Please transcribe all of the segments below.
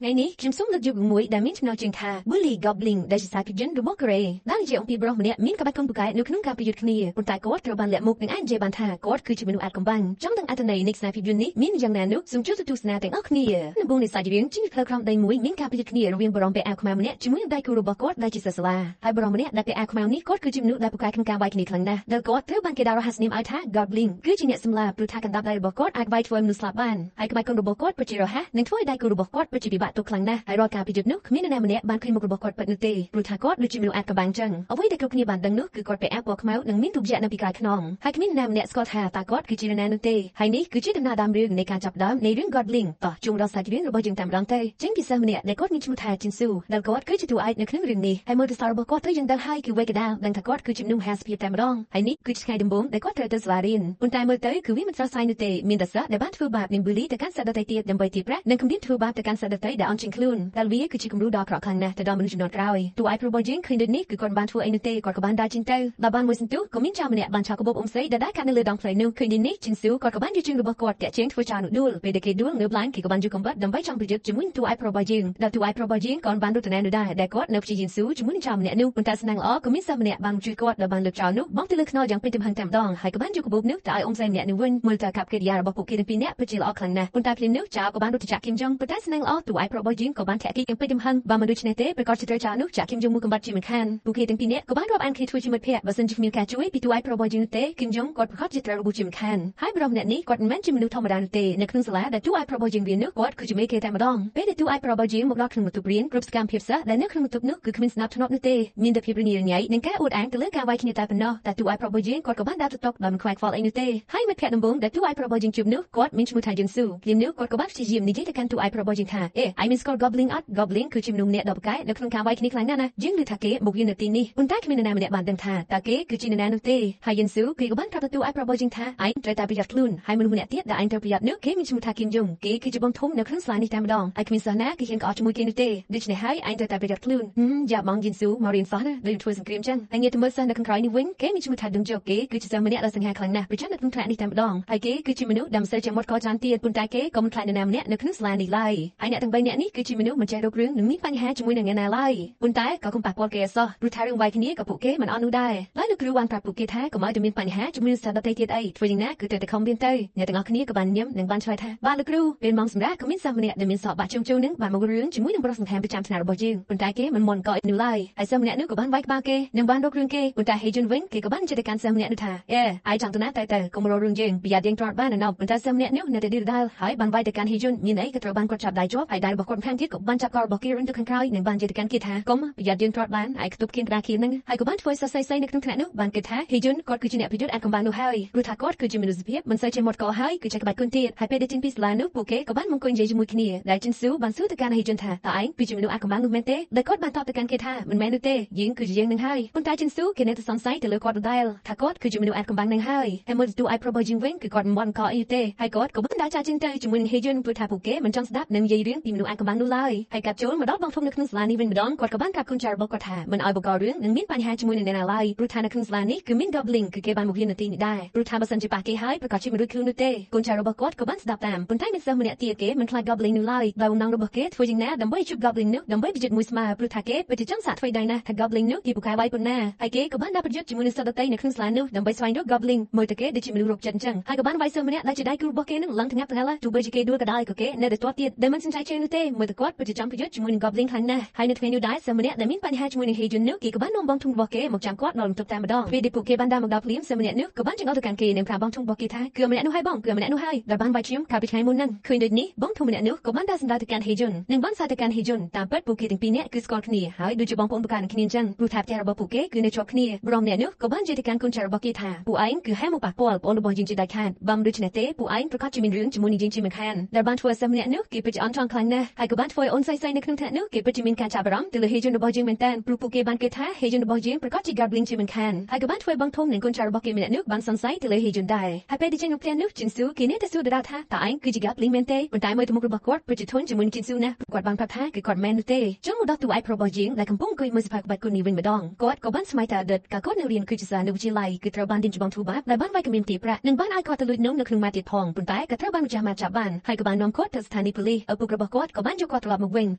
ngàyนี้ខ្ញុំសូមលើកយករឿងមួយដែលមានចំណងជើងថា Bully Goblin ដែលជាសារភាពយន្តរបស់កូរ៉េដែលនិយាយអំពីប្រុសម្នាក់មានក្បាច់គុណពូកែនៅក្នុងការប្រយុទ្ធគ្នាប៉ុន្តែគាត់ត្រូវបានលាក់មុខនិងអាចនិយាយបានថាគាត់គឺជាមនុស្សអាចកំបាំងចំទាំងអត្ថន័យនៃខ្សែភាពយន្តនេះមានយ៉ាងណានោះសូមជួយទស្សនាទាំងអស់គ្នាដំបូងនៃសាច់រឿងជាផ្លូវក្រោមដីមួយមានការប្រយុទ្ធគ្នារវាងបរិមពាក់អាវខ្មៅម្នាក់ជាមួយនឹងដៃគូរបស់គាត់ដែលជាសិស្សសាលាហើយបរិមម្នាក់ដែលពាក់អាវខ្មៅនេះគាត់គឺជាមនុស្សដែលពូកែក្នុងការវាយគ្នាខ្លាំងណាស់ដែលគាត់ត្រូវបានគេដាក់រហស្សនាមឲ្យថា Goblin គឺជាអ្នកសម្លាប់ព្រោះថាកណ្ដាប់ដៃរបស់គាត់អាចវាយធ្វើឲ្យមនុស្សស្លាប់បានហើយក្បាច់គុណរបស់គាត់ពិតជារហ័សនិងធ្វើឲ្យដៃគូរបស់គាត់ពិតជាពិបាកទប់ខ្លាំងណាស់ហើយរាល់ការប្រយុទ្ធនោះគ្មាននរណាម្នាក់បានឃើញមុខរបស់គាត់ពិតនោះទេព្រោះថាគាត់ដូចជាមនុស្សអាចកំបាំងចឹងអ្វីដែលគ្រប់គ្នាបានដឹងនោះគឺគាត់ពាក់អាវពណ៌ខ្មៅនិងមានរូបយក្សនៅពីក្រោយខ្នងហើយគ្មាននរណាម្នាក់ស្គាល់ថាតើគាត់គឺជានរណានោះទេហើយនេះគឺជាដំណើរដើមរឿងនៃការចាប់ផ្ដើមនៃរឿង Goblin តោះជួបដល់សាច់រឿងរបស់យើងតែម្ដងទៅចេញពីសិស្សម្នាក់ដែលគាត់មានឈ្មោះថាជីនស៊ូដែលគាត់គឺជាតួឯកនៅក្នុងរឿងនេះហើយមើលទៅសាររបស់គាត់ទៅយើងដឹងហើយគឺវេកដាលដឹងថាគាត់គឺជាមនុស្សហេតុភាពតែម្ដងហើយនេះគឺជាថ្ងៃដំបូងដែលគាត់ត្រូវទៅសាលារៀនប៉ុន្តែមើលទៅគឺវាមិនស្រស់ស្រាយនោះទេមានតែសិស្សដែលបានធ្វើបាបនិង bully ទៅកាន់សិស្សដទៃទៀតដើម្បីទារប្រាក់និងគំរាមធ្វើបាបទៅកាន់សិស្សដទៃដែលអន់ជាងខ្លួនដែលវាគឺជាគំរូដ៏អាក្រក់ខ្លាំងណាស់ទៅដល់មនុស្សជំនាន់ក្រោយតួឯករបស់យើងឃើញដូចនេះគឺគាត់បានធ្វើអីនោះទេគាត់ក៏បានដើរចេញទៅដល់បានមួយសន្ទុះក៏មានចៅម្នាក់បានឆោកបបអ៊ំស្រីដែលដើរកាត់នៅលើដងផ្លូវនោះឃើញដូចនេះជីនស៊ូគាត់ក៏បានយកជើងរបស់គាត់តាក់ជើងធ្វើចោលនោះដួលពេលដែលគេដួលងើបឡើងគេក៏បានយកកំបិតដើម្បីចង់ប្រយុទ្ធជាមួយនឹងតួឯករបស់យើងដែលតួឯករបស់យើងក៏បានរត់ទៅណែនោះដែរដែលគាត់នៅព្យាយាមស៊ូជាមួយនឹងចៅម្នាក់នោះប៉ុន្តែស្នងល្អក៏មានសិស្សម្នាក់បានជួយគាត់ដែលបានលើកចោលនោះបោះទៅលើខ្នល់យ៉ាងពេញទំហឹងតែម្ដងហើយក៏បានយកកាបូបនោះទៅឲ្យអ៊ំស្រីម្នាក់នោះវិញមើលទៅកាប់កិរិយារបស់ពួកគេទាំងពីរនាក់ពិតជាល្អខ្លាំងណាស់ប៉ុន្តែភ្លាមនោះចៅក៏បានរត់ទៅចាក់គីមយ៉ុងប៉ុន្តែស្នងល្អតួឯករបស់យើងក៏បានធាក់គីយ៉ាងពេញទំហឹងបើមិនដូច្នេះទេប្រកាសជាត្រូវចៅនោះចាក់គីមយ៉ុងមួយកំបិតជាមិនខានពួកគេទាំងពីរនាក់ក៏បានរាប់អានគ្នាធ្វើជាមិត្តភក្តិបើសិនជាគ្មានការជួយពីតួឯករបស់យើងទេគីមយ៉ុងគាត់ប្រកាសជាត្រូវរបួសជាមិនខានហើយប្រុសម្នាក់នេះគាត់មិនមែនជាមនុស្សធម្មតានោះទេនៅក្នុងសាលាដែលតួឯករបស់យើងរៀននោះគាត់គឺជាមេគេតែម្ដងពេលដែលតួឯករបស់យើងមកដល់ក្នុងបន្ទប់រៀនគ្រប់សកម្មភាពសិស្សដែលនៅក្នុងបន្ទប់នោះគឺគ្មានស្នាប់ធ្នាប់នោះទេមានតែភាពរញ៉េរញ៉ៃនិងការអួតអាងទៅលើការវាយគ្នាតែប៉ុណ្ណោះតែតួឯករបស់យើងគាត់ក៏បានដើរទៅតុកដោយមិនខ្វាយខ្វល់អីនោះទេហើយមិត្តភក្តិដំបូងដែលតួឯករបស់យើងជួបនោះគាត់មានឈ្មោះថាយឹងស៊ូព្រាមនោះគាត់ក៏បានព្យាយាមនិយាយទៅកាន់តួឯករបស់យើងថាអេឯមានស្គាល់ Goblin អត់ Goblin គឺជាមនុស្សម្នាក់ដ៏ប្រកែកនៅក្នុងការវាយគ្នាខ្លាំងណាស់ណាយើងឮថាគេមកវានៅទីនេះប៉ុន្តែគ្មាននរណាម្នាក់បានដឹងថាតើគេគឺជានរណានោះទេហើយយឹងស៊ូគេក៏បានប្រាប់ទៅតួឯករបស់យើងថាឯងត្រូវតែប្រយ័ត្នខ្លួនហើយមនុស្សម្នាក់ទៀតដែលឯងត្រូវប្រយ័ត្ននោះគេមានឈ្មោះថាគីមយ៉ុងគេគឺជាបងធំនៅក្នុងសាលានេះតែម្ដងហើយគ្មានសិស្សណាគេហ៊ានក្អកជាមួយគេនោះទេដូច្នេះហើយឯងត្រូវតែប្រយ័ត្នខ្លួនយ៉ាបងយឹងស៊ូមករៀនសោះណាដូចធ្វើសង្គ្រាមចឹងហើយងាកទៅមើលសិស្សនៅខាងក្រោយនេះវិញគេមានឈ្មោះថាដុងជោគេគឺជាសិស្សម្នាក់ដ៏សង្ហាខ្លាំងណាស់ប្រចាំនៅក្នុងថ្នាក់នេះតែម្ដងហើយគេគឺជាមនុស្សដែលមិនសូវចេះមុតក៏ច្រើនទៀតប៉ុន្តែគេក៏មិនខ្លាចនរណាម្នាក់នៅក្នុងសាលានេះឡើយហើយអ្នកទាំង3នាក់នេះគឺជាមនុស្សមិនចេះរករឿងនិងមានបញ្ហាជាមួយនឹងអ្នកណាឡើយប៉ុន្តែក៏កុំប៉ះពាល់គេអសោះព្រោះថារឿងវាយគ្នាក៏ពួកគេមិនអត់នោះដែរហើយលោកគ្រូបានប្រាប់ពួកគេថាកុំឲ្យតែមានបញ្ហាជាមួយសិស្សដទៃទៀតអីធ្វើយ៉ាងណាគឺត្រូវតែខំរៀនទៅអ្នកទាំងអស់គ្នាក៏បានញឹមនិងបានឆ្លើយថាបាទលោកគ្រូពេលម៉ោងសម្រាប់ក៏មានសិស្សម្នាក់ដែលមានសក់បាក់ជុំជុំនឹងបានមករឿងជាមួយនឹងប្រុសសង្ខាមប្រចាំថ្នាក់របស់យើងប៉ុន្តែគេមិនមុនក៏អីនោះឡើយហើយសិស្សម្នាក់នោះក៏បានវាយក្បាលគេនិងបានរករឿងគេប៉ុន្តែហេយុនវិញគេក៏បានចិត្តទៅកាន់សិស្សម្នាក់នោះថាអេឯងចង់ទៅណាទៅកុំរករឿងយើងប្រយ័ត្នយើងទ្រាំបានណោះប៉ុន្តែសិស្សម្នាក់នោះនៅតែឌីរដាល់ហើយបានវាយទៅកាន់ហេយុនមានអីក៏ត្រូវបានគាត់ចាប់ដៃជាប់ហើយដៃរបស់គាត់ខាងទៀតក៏បានចាប់កលរបស់គេរុញទៅខាងក្រោយនិងបាននិយាយទៅកាន់គេថាកុំប្រយ័ត្នយើងទ្រាំបានឯងខ្ទប់គៀនក្រាគៀនហ្នឹងហើយក៏បានធ្វើសរសៃសៃនៅក្នុងថ្នាក់នោះបានគិតថាហេយុនគាត់គឺជាអ្នកប្រយុទ្ធអាចកំបាំងនោះហើយព្រោះថាគាត់គឺជាមនុស្សភាពមិនសូវចេះមុតកហើយគឺចេះក្បាច់គុណទៀតហើយពេលដែលចេញពីសាលានោះពួកគេក៏បានមកអង្គុយនិយាយជាមួយគ្នាដែលជីនស៊ូបានសួរទៅកាន់ហេយុនថាតើឯងគឺជាមនុស្សអាចកំបាំងនោះមែនទេដែលគាត់បានតបទៅកាន់គេថាមិនមែននោះទេយើងគឺជាយើងនឹងហើយប៉ុន្តែជីនស៊ូគេនៅតែសង្ស័យទៅលើគាត់ដដែលថាគាត់គឺជាមនុស្សអាចកំបាំងនឹងហើយហើយមើលទៅឯប្រុសរបស់យើងវិញគឺគាត់មិនបានកអីទេហើយគាត់ក៏បានដើរចាចេញទៅជាមួយនឹងហេយុនព្រោះថាពួកគេមិនចង់ស្ដាប់នឹងនិយាយរឿងពីមនុស្សអាចកំបាំងនោះឡើយហើយកាត់ចូលមកដល់បងធំនៅក្នុងសាលានេះវិញម្ដងគាត់ក៏បានប្រាប់កូនចៅរបស់គាត់ថាមិនឲ្យបង្ករឿងនិងមានបញ្ហាជាមួយនឹងអ្នកណាឡើយព្រោះថានៅក្នុងសាលានេះគឺមាន Goblin គឺគេបានមកហ៊ាននៅទីនេះដែរព្រោះថាបើសិនជាប៉ះគេហើយប្រកាសជាមិនរួចខ្លួននោះទេកូនចៅរបស់គាត់ក៏បានស្ដាប់តាមប៉ុន្តែមានសិស្សម្នាក់ទៀតគេមិនខ្លាច Goblin នោះឡើយដោយបំណងរបស់គេធ្វើយ៉ាងណាដើម្បីជួប Goblin នោះដើម្បីប្រយុទ្ធមួយស្មើព្រោះថាគេពិតជាចង់សាកថ្មីដែរណាស់ថា Goblin នោះគេពូកែវាយប៉ុណ្ណាហើយគេក៏បានដាក់ប្រយុទ្ធជាមួយនឹងសិស្សដទៃនៅក្នុងសាលានោះដើម្បីស្វែងរក Goblin មើលទៅគេដូចជាមនុស្សរកចិត្តអញ្ចឹងហើយក៏បានវាយសិស្សម្នាក់ដែលជាដៃគូរបស់គេនឹងឡើងថ្ងាប់ថ្ងាល់ទោះបីជាគេដួលក៏ដោយក៏គេនៅតែទាត់ទៀតដែលមិនសំចៃជើងនោះទេមើលទៅគាត់ពិតជាចង់ប្រយុទ្ធជាមួយនឹង Goblin ខ្លាំងណាស់ហើយនៅថ្ងៃនោះដែរសិស្សម្នាក់ដែលមានបញ្ហាជាមួយនឹង Heyun នោះគេក៏បាននាំបងធំរបស់គេមកចាំគាត់ដល់បន្ទប់តែម្ដងពេលដែលពួកគេបានដើរមកដល់ភ្លាមសិស្សម្នាក់នោះក៏បានចង្អុលទៅកាន់គេនិងប្រាប់បងធំរបស់គេថាគឺម្នាក់នោះហើយបងគឺម្នាក់នោះហើយដែលបានវាយខ្ញុំកាលពីថ្ងៃមុនហ្នឹងឃើញដូចនេះបងធំម្នាក់នោះក៏បានដើរសម្ដៅទៅកាន់ Heyun និងបានសារទៅកាន់ Heyun តាមពិតពួកគេទាំងពីរនាក់គឺស្គាល់គ្នាហើយដូចជាបងប្អូនប្រការនឹងគ្នាអញ្ចឹងព្រោះថាផ្ទះរបស់ពួកគេគឺនៅជាប់គ្នាបរមម្នាក់នោះក៏បាននិយាយទៅកាន់កូនចៅរបស់គេថាពួកឯងគឺហែមកប៉ះពាល់បងរបស់យើងជាដាច់ខាតបើមិនដូច្នេះទេពួកឯងប្រកាសជាមានរឿងជាមួយនឹងយើងជាមិនខានដែលបានធ្វើសិស្សម្នាក់នោះគេពិតជាអន់ចង់ខ្លាំងណាស់ហើយក៏បានធ្វើឲ្យអូនសៃនៅក្នុងថ្នាក់នោះគេពិតជាមានការចាប់អារម្មណ៍ទៅលើ Heyun របស់យើងមែនតើព្រោះពួកគេបានគិតថា Heyun របស់យើងប្រកាសជា Goblin ជាមិនខានហើយក៏បានធ្វើបងធំនិងកូនចៅរបស់គេម្នាក់នោះបានសង្ស័យទៅលើ Heyun ដែរហើយពេលដែលចេញមកផ្ទះនោះជីនស៊ូគេនៅតែសួរដដែលថាតើឯងគឺជា Goblin មែនទេប៉ុន្តែមើលទៅមុខរបស់គាត់ពិតជាធន់ជាមួយនឹងជីនស៊ូណាស់គាត់បានប្រាប់ថាគឺគាត់មិនមែននោះទេចុងមកដល់តួឯករបស់យើងដែលកំពុងអង្គុយមើលសភៅក្បាច់គុណនេះវិញម្ដងគាត់ក៏បានស្មៃតាដិតកាលគាត់នៅរៀនគឺជាសាស្ត្រនៅវិទ្យាល័យគឺត្រូវបានឌីនច្បងធ្វើបាបដែលបានវាយគំរាមទារប្រាក់និងបានឲ្យគាត់ទៅលួចនំនៅក្នុងម៉ាតទៀតផងប៉ុន្តែក៏ត្រូវបានម្ចាស់ម៉ាតចាប់បានហើយក៏បាននាំគាត់ទៅស្ថានីយ៍ប៉ូលីសឪពុករបស់គាត់ គាត់ក៏បានយកគាត់ត្រឡប់មកវិញ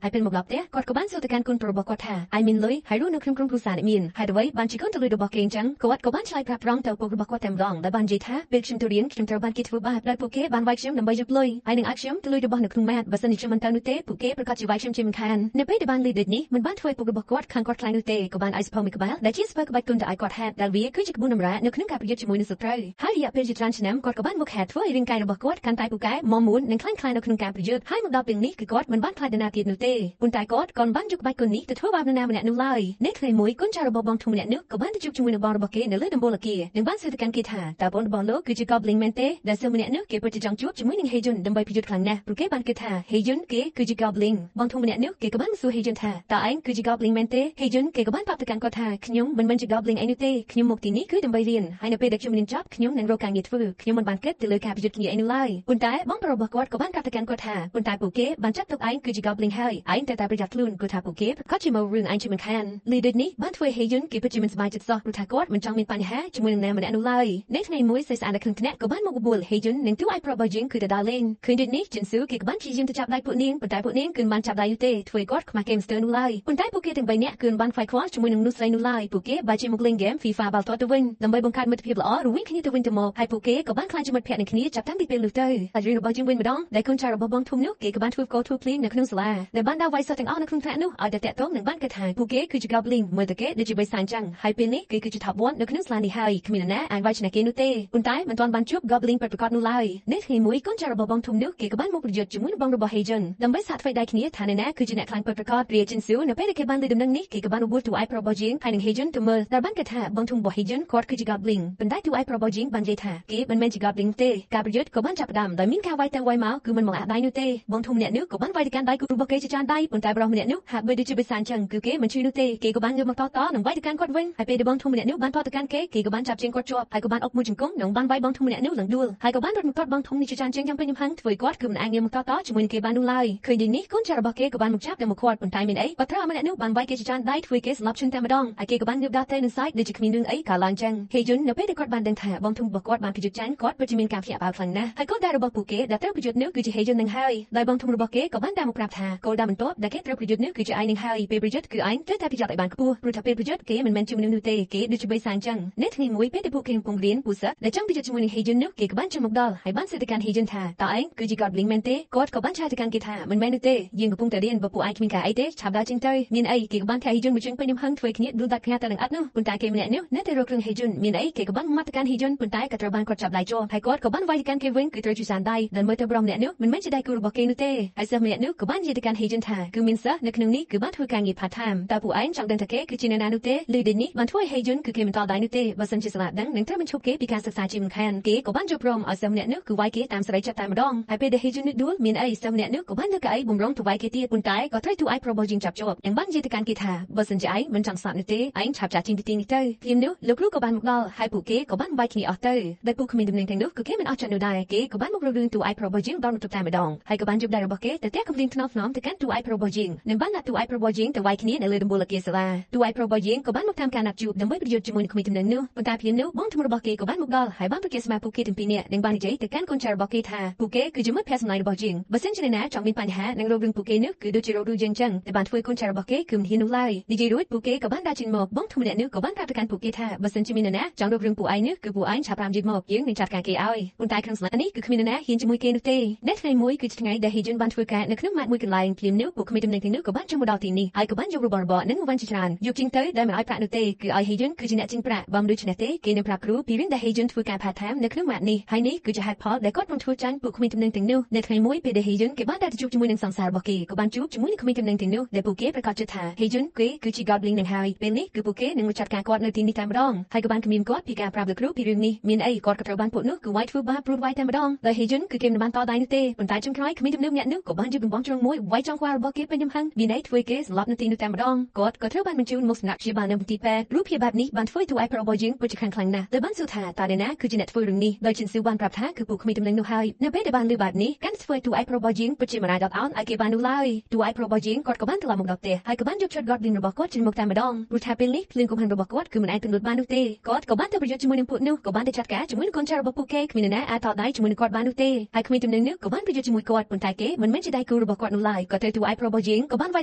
ហើយពេលមកដល់ផ្ទះគាត់ក៏បានសួរទៅកាន់គុណរបស់គាត់ថាឯមានលុយហើយរស់នៅក្នុងក្រុមគ្រួសារអ្នកមានហើយអ្វីបានជាគុណទៅលុយរបស់គេអញ្ចឹងគាត់ក៏បានឆ្លើយប្រាប់ប្រងទៅពុករបស់គាត់តែម្ដងដែលបាននិយាយថាពេលខ្ញុំទៅរៀនខ្ញុំត្រូវបានគេធ្វើបាបដោយពួកគេបានវាយខ្ញុំដើម្បីយកលុយហើយនឹងឲ្យខ្ញុំទៅលុយរបស់នៅក្នុងម៉ាតបើសិនជាខ្ញុំមិនទៅនោះទេពួកគេប្រកាសជាវាយខ្ញុំជាមិនខាននៅពេលដែលបានលឺដូចនេះមិនបានធ្វើឲ្យពុករបស់គាត់ខាងគាត់ខ្លាំងនោះទេក៏បានឲ្យស្ពើមួយក្បាលដែលជាស្ពើក្បាច់គុណទៅឲ្យគាត់ហាត់ដែលវាគឺជាក្បួនតម្រានៅក្នុងការប្រយុទ្ធជាមួយនឹងសត្រូវហើយរយៈពេលជាច្រើនឆ្នាំគាត់ក៏បានមកហាត់ធ្វើឲ្យរាងកាយរបស់គាត់កាន់តែពូកែមមួននិងខ្លាំងក្លានៅក្នុងការប្រយុទ្ធហើយមកដល់ពេលនេះគឺគាត់មិនបានខ្លាចនរណាទៀតនោះទេប៉ុន្តែគាត់ក៏បានយកក្បាច់គុណនេះទៅធ្វើបាបនរណាម្នាក់នោះឡើយនៅថ្ងៃមួយគុណចាស់របស់បងធំម្នាក់នោះក៏បានទៅជួបជាមួយនឹងបងរបស់គេនៅលើដំបូលអគារនិងបានសួរទៅកាន់គេថាតើបងរបស់លោកគឺជា Goblin មែនទេដែលសិស្សម្នាក់នោះគេពិតជាចង់ជួបជាមួយនឹង Heyun ដើម្បីប្រយុទ្ធខ្លាំងណាស់ព្រោះគេបានគិតថា Heyun គេគឺជា Goblin បងធំម្នាក់នោះគេក៏បានសួរ Heyun ថាតើឯងគឺជា Goblin មែនទេ Heyun គេក៏បានប្រាប់ទៅកាន់គាត់ថាខ្ញុំមិនមែនជា Goblin អីនោះទេខ្ញុំមកទីនេះគឺដើម្បីរៀនហើយនៅពេលដែលខ្ញុំរៀនចប់ខ្ញុំនឹងរកការងារធ្វើខ្ញុំមិនបានគិតទៅលើការប្រយុទ្ធគ្នាអីនោះឡើយប៉ុន្តែបងប្រុសរបស់គាត់ក៏បានប្រាប់ទៅកាន់គាត់ថាប៉ុន្តែពួកគេបានចាត់ទុកឯងគឺជា Goblin ហើយឯងតែប្រយ័ត្នខ្លួនគឺថាពួកគេប្រកាសជាមករឿងឯងជាមិនខានលីដូចនេះបានធ្វើឲ្យ Heyun គេពិតជាមិនសប្បាយចិត្តសោះព្រោះថាគាត់មិនចង់មានបញ្ហាជាមួយនឹងណាម្នាក់នោះឡើយនៅថ្ងៃមួយសេះស្អាតនៅក្នុងថ្នាក់ក៏បានមកបបួល Heyun និងទូឲ្យប្រុសរបស់យើងគឺទៅដើរលេងឃើញដូចនេះ Jinsu គេក៏បានព្យាយាមទៅចាប់ដៃពួកនាងប៉ុន្តែពួកនាងគឺមិនបានចាប់ដៃនោះទេធ្វើឲ្យគាត់ខ្មាស់ Game Master នោះឡើយប៉ុន្តែពួកគេទាំង3នាក់គឺមិនបានខ្វាយខ្វល់ជាមួយនឹងមនុស្សស្រីនោះឡើយពួកគេបែរជាមកលេង Game FIFA បាល់ទាត់ទៅវិញដើម្បីបង្កើតមិត្តភាពល្អរវាងគ្នាទៅវិញទៅមកហើយពួកគេក៏បានខ្លាចជាមិត្តភក្តិនឹងគ្នាចាប់តាំងពីពេលនោះទៅហើយរឿងរបស់យើងវិញម្ដងដែលកូនចៅរបស់បងធំនោះគេក៏បានធ្វើកោទូភ្លីងនៅក្នុងសាលាដែលបានដាក់វាយសតទាំងអស់នៅក្នុងថ្នាក់នោះឲ្យតែតាក់ទងនឹងបានគិតថាពួកគេគឺជា Goblin មើលទៅគេដូចជាបិសាចអញ្ចឹងហើយពេលនេះគេគឺជា Top 1នៅក្នុងសាលានេះហើយគ្មាននរណាអាចវាយឈ្នះគេនោះទេប៉ុន្តែមិនទាន់បានជួប Goblin ប្រកបនោះឡើយនៅថ្ងៃមួយកូនចៅរបស់បងធំនោះគេក៏បានមកប្រយុទ្ធជាមួយនឹងបងរបស់ Heyun ដើម្បីសាកថ្មីដៃគ្នាថានរណាគឺជាអ្នកខ្លាំងពិតប្រាកដរា Jinsu នៅពេលដែលគេបានលើដំណឹងនេះគេក៏បានបបួលទូឯប្រុសរបស់យើងហើយនឹង Heyun ទៅមើលដែលបានគិតថាបងធំរបស់ Heyun គាត់គឺជា Goblin ប៉ុន្តែទូឯប្រុសរបស់យើងបាននិយាយថាគេមិនមែនជា Goblin ទេការប្រយុទ្ធក៏បានចាប់ផ្ដើមដោយមានការវាយទៅវាយមកគឺមិនមកអាដៃនោះទេបងធំម្នាក់នោះក៏បានវាយទៅកាន់ដៃគូរបស់គេជាច្រើនដៃប៉ុន្តែប្រុសម្នាក់នោះហាក់បីដូចជាបិសាចអញ្ចឹងគឺគេមិនជួយនោះទេគេក៏បានយកមកតនឹងវាយទៅកាន់គាត់វិញហើយពេលដែលបងធំម្នាក់នោះបានតទៅកាន់គេក៏បានចាប់ជើងគាត់ជាប់ហើយក៏បានអុកមួយជង្គង់និងបានវាយបងធំម្នាក់នោះឡើងដួលហើយក៏បានរត់មកទាត់បងធំនេះជាច្រើនជើងយ៉ាងពេញទំហឹងធ្វើឲ្យគាត់គឺមិនអាចងាកមកតជាមួយនឹងគេបាននោះឡើយឃើញដូចនេះកូនចៅរបស់គេក៏បានមកចាប់តែមកគាត់ប៉ុន្តែមានអីបើត្រូវម្នាក់នោះបានវាយគេជាច្រើនដៃធ្វើឲ្យគេស្លាប់ឈឹងតែម្ដងហើយគេក៏បានងើបដើរទៅនឹងសាច់ដូចជាគ្មានរឿងអីកើតឡើងចឹង Heyun នៅពេលដែលគាត់បានដឹងថាបងធំរបស់គាត់បានប្រយុទ្ធចាញ់គាត់ពិតជាមានការភ្ញាក់ផ្អើលខ្លាំងណាស់ហើយគោលដៅរបស់ពួកគេដែលត្រូវប្រយុទ្ធនោះគឺជា Heyun នឹងហើយដោយបងធំរបស់គេក៏បានតាមមកប្រាប់ថាគោលដៅបន្ទាប់ដែលគេត្រូវប្រយុទ្ធនោះគឺជាឯងនឹងហើយពេលប្រយុទ្ធគឺឯងត្រូវតែប្រយ័ត្នឲ្យបានខ្ពស់ព្រោះថាពេលប្រយុទ្ធគេមិនមែនជាមនុស្សនោះទេគេដូចជាបិសាចអញ្ចឹងនៅថ្ងៃមួយពេលដែលពួកគេកំពុងរៀនពូសិស្សដែលចង់ប្រយុទ្ធជាមួយនឹង Heyun នោះគេក៏បានចូលមកដល់ហើយបានសួរទៅកាន់ Heyun ថាតើឯងគឺជា Goblin មែនទេគាត់ក៏បានឆ្លើយទៅកាន់គេថាមិនមែននោះទេយើងកំពុងតែរៀនបើពួកឯងគ្មានការអីទេឆាប់ដើរចេញទៅមានអីគេក៏បានថា Heyun មួយជើងពេញទំហឹងធ្វើគ្នាដួលដាច់គ្នាទៅនឹងអត់នោះប៉ុន្តែគេម្នាក់នោះនៅតែរកគ្រឿង Heyun មានអីគេក៏បានមកទៅកាន់ Heyun ប៉ុន្តែក៏ត្រូវបានគាត់ចាប់ដៃជាប់ហើយគាត់ក៏បានវាយទៅកាន់គេវិញគឺត្រូវជួយសានដៃដែលមើលទៅប្រុសម្នាក់នោះមិនមែនជាដៃគូរបស់គេនោះទេហើយសិស្សម្នាក់នោះក៏បាននិយាយទៅកាន់ Heyun ថាគឺមានសិស្សនៅក្នុងនេះគឺបានធ្វើការងារ part time តើពួកឯងចង់ដឹងថាគេគឺជានរណានោះទេឮដូចនេះបានធ្វើឲ្យ Heyun គឺគេមិនតដៃនោះទេបើសិនជាសាលាដឹងនឹងត្រូវបញ្ឈប់គេពីការសិក្សាជាមិនខានគេក៏បានយល់ព្រមឲ្យសិស្សម្នាក់នោះគឺវាយគេតាមសេរីចិត្តតែម្ដងហើយពេលដែល Heyun នេះដួលមានអីសិស្សម្នាក់នោះក៏បានលើកកៅអីបំរុងទៅវាយគេទៀតប៉ុន្តែក៏ត្រូវទូឯប្រុសរបស់យើងចាប់ជាប់យ៉ាងបាននិយាយទៅកាន់គេថាបើសិនជាឯងមិនចង់ស្លាប់នោះទេឯងឆាប់ចាក់ចេញពីទីនេះទៅភ្លាមនោះលោកគ្រូក៏បានមកដល់ហើយពួកគេក៏បានវាយគ្នាអស់ទៅដែលពួកគ្មានដំណឹងទាំងនោះគឺគេមិនអស់ចិត្តនោះដែរគេក៏បានមករករឿងទូឯប្រុសរបស់យើងដល់មកតែម្ដងហើយក៏បានយកដៃរបស់គេទៅទះកំភ្លៀងថ្នមទៅកាន់ទូឯប្រុសរបស់យើងនិងបានដាក់ទូឯប្រុសរបស់យើងទៅវាយគ្នានៅលើដំបូលអគារសាលាទូឯប្រុសរបស់យើងក៏បានមកតាមការណាត់ជួបដើម្បីប្រយុទ្ធជាមួយនឹងក្មេងទំនឹងនោះប៉ុន្តែភ្លាមនោះបងធំរបស់គេក៏បានមកដល់ហើយបានប្រកាសស្មារពួកគេទាំងពីរនាក់និងបាននិយាយទៅកាន់កូនចៅរបស់គេថាពួកគេគឺជាមិត្តភក្តិសម្លាញ់របស់យើងបើសិនជាណាចង់មានបញ្ហានឹងរករឿងពួកគេនោះគឺដូចជារករឿងយើងចឹងតែបានធ្វើកូនចៅរបស់គេគឺមិនហ៊ាននោះឡើយនិយាយរួចពួកគេក៏បានដើរចេញមកបងធំម្នាក់នោះក៏បានប្រាប់ទៅកាន់ពួកគេថាបើសិនជាមានណាចង់រករឿងពួកឯងនោះគឺពួកឯងឆាប់តាមយឺតមកយើងនឹងចាត់ការគេឲ្យប៉ុន្តែក្នុងសាលានេះគឺគ្មានណាហ៊ានជាមួយគេនោះទេនៅថ្ងៃមួយគឺជាថ្ងៃដែល Heyun បានធ្វើការនៅក្នុងម៉ាតមួយកន្លែងភ្លាមនោះពួកក្មេងទំនឹងទាំងនោះក៏បានចូលមកដល់ទីនេះហើយក៏បានយករបស់របរនិងវ៉ាន់ជាច្រើនយកជាងទៅដែលមិនឲ្យប្រាក់នោះទេគឺឲ្យ Heyun គឺជាអ្នកចេញប្រាក់បើមិនដូច្នេះទេគេនឹងប្រាប់គ្រូពីរឿងដែល Heyun ធ្វើការ part time នៅក្នុងម៉ាតនេះហើយនេះគឺជាហេតុផលដែលគាត់បានធ្វើចាញ់ពួកក្មេងទំនឹងទាំងនោះនៅថ្ងៃមួយពេលដែល Heyun គេបានដើរទៅជួបជាមួយនឹងសង្សាររបស់គេក៏បានជួបជាមួយនឹងក្មេងទំនឹងទាំងនោះដែលពួកគេប្រកាសជឿថា Heyun គេគឺជា Goblin នឹងហើយពេលនេះគឺពួកគេនឹងមកចាត់ការគាត់នៅទីនេះតែម្ដងហើយក៏បានគំរាមគាត់ពីការប្រាប់លោកគ្រូពីរឿងនេះមានអីគាត់ក៏ត្រូវបានពួកនោះគឺវាយធ្វើបាបព្រួតវាយតែម្ដងដោយ Heyun គឺគេមិនបានតដៃនោះទេប៉ុន្តែចុងក្រោយក្មេងទំនឹងម្នាក់នោះក៏បានយកដំបងជ្រុងមួយវាយចង់ខ្វល់របស់គេពេញទំហឹងមានន័យធ្វើគេស្លាប់នៅទីនោះតែម្ដងគាត់ក៏ត្រូវបានបញ្ជូនមកសម្រាប់ព្យាបាលនៅមន្ទីរពេទ្យរូបភាពបែបនេះបានធ្វើឲ្យទូឯប្រុសរបស់យើងពិតជាខ្លាំងណាស់ដោយបានសួរថាតើណាគឺជាអ្នកធ្វើរឿងនេះដោយJinsuបានប្រាប់ថាគឺពួកក្មេងទំនឹងនោះហើយនៅពេលដែលបានឮបែបនេះកាន់ធ្វើឲ្យទូឯប្រុសរបស់យើងពិតជាមិនអាចដកអោនឲ្យគេបាននោះឡើយទូឯប្រុសរបស់យើងគាត់ក៏បានត្រឡប់មកដល់ផ្ទះហើយក៏បានយកឈុត Goblin របស់គាត់ចេញមកតែម្ដងព្រោះថាពេលនេះភ្លើងកំហឹងរបស់គាត់គឺមិនអាចទម្លាក់បាននោះទេគាត់ក៏បានទៅប្រយុទ្ធជាមួយនឹងពួកនោះក៏បានទៅចាត់ការជាមួយនឹងកូនចៅរបស់ពួកគេគ្មាននរណាអាចតដៃជាមួយនឹងគាត់បាននោះទេហើយក្មេងទំនឹងនោះក៏បានប្រយុទ្ធជាមួយគាត់ប៉ុន្តែគេមិនមែនជាដៃ គូរបស់គាត់នោះឡើយក៏ត្រូវទូឯប្រុសរបស់យើងក៏បានវាយ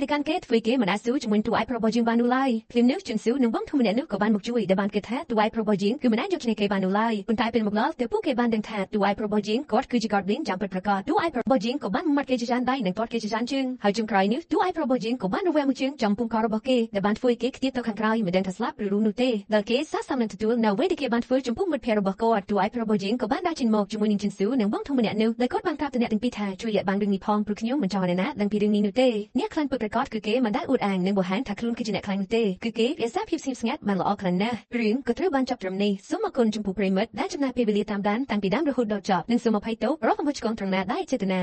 ទៅកាន់គេធ្វើគេមិនអាចស៊ូជាមួយទូឯប្រុសរបស់យើងបាននោះឡើយភ្លាមនេះជិនស៊ូនិងបងធំម្នាក់នោះក៏បានមកជួយដែលបានគិតថាទូឯប្រុសរបស់យើងគឺមិនអាចយកឈ្នះគេបាននោះឡើយប៉ុន្តែពេលមកដល់ទើបពួកគេបានដឹងថាទូឯប្រុសរបស់យើងគាត់គឺជា Goblin ចាំពិតប្រាកដទូឯប្រុសរបស់យើងក៏បានមាត់គេជាច្រើនដៃនិងទាត់គេជាច្រើនជើងហើយចុងក្រោយនេះទូឯប្រុសរបស់យើងក៏បានរវល់មួយជើងចំពុំករបស់គេដែលបានធ្វើគេខ្ទាតទៅខាងក្រោយមិនដឹងថាស្លាប់ឬរស់នោះទេដល់គេសាសមនឹងទទួលនៅអ្វីដែលគេបានធ្វើចំពោះមិត្តភ័ក្តិរបស់គាត់ទូឯប្រុសរបស់យើងក៏បានដើរចេញមកជាមួយនឹងជិនស៊ូនិងបងធំម្នាក់នោះដែលគាត់បានប្រាប់ទៅអ្នកទាំងពីរថាជួយយកបានរឿងនេះផងព្រោះខ្ញុំមិនចង់ឲ្យអ្នកណាដឹងពីរឿងនេះនោះទេអ្នកខ្លាំងពិតប្រាកដគឺគេមិនដែលអួតអាងនិងបង្ហាញថាខ្លួនគឺជាអ្នកខ្លាំងនោះទេគឺគេរក្សាភាពស្ងៀមស្ងាត់បានល្អខ្លាំងណាស់រឿងក៏ត្រូវបានចប់ត្រឹមនេះសូមអរគុណចំពោះប្រិមិត្តដែលចំណាយពេលវេលាតាមដានតាំងពីដើមរហូតដល់ចប់និងសូមអភ័យទោសរាល់កំហុសឆ្គងត្រង់ណាដែលចេតនា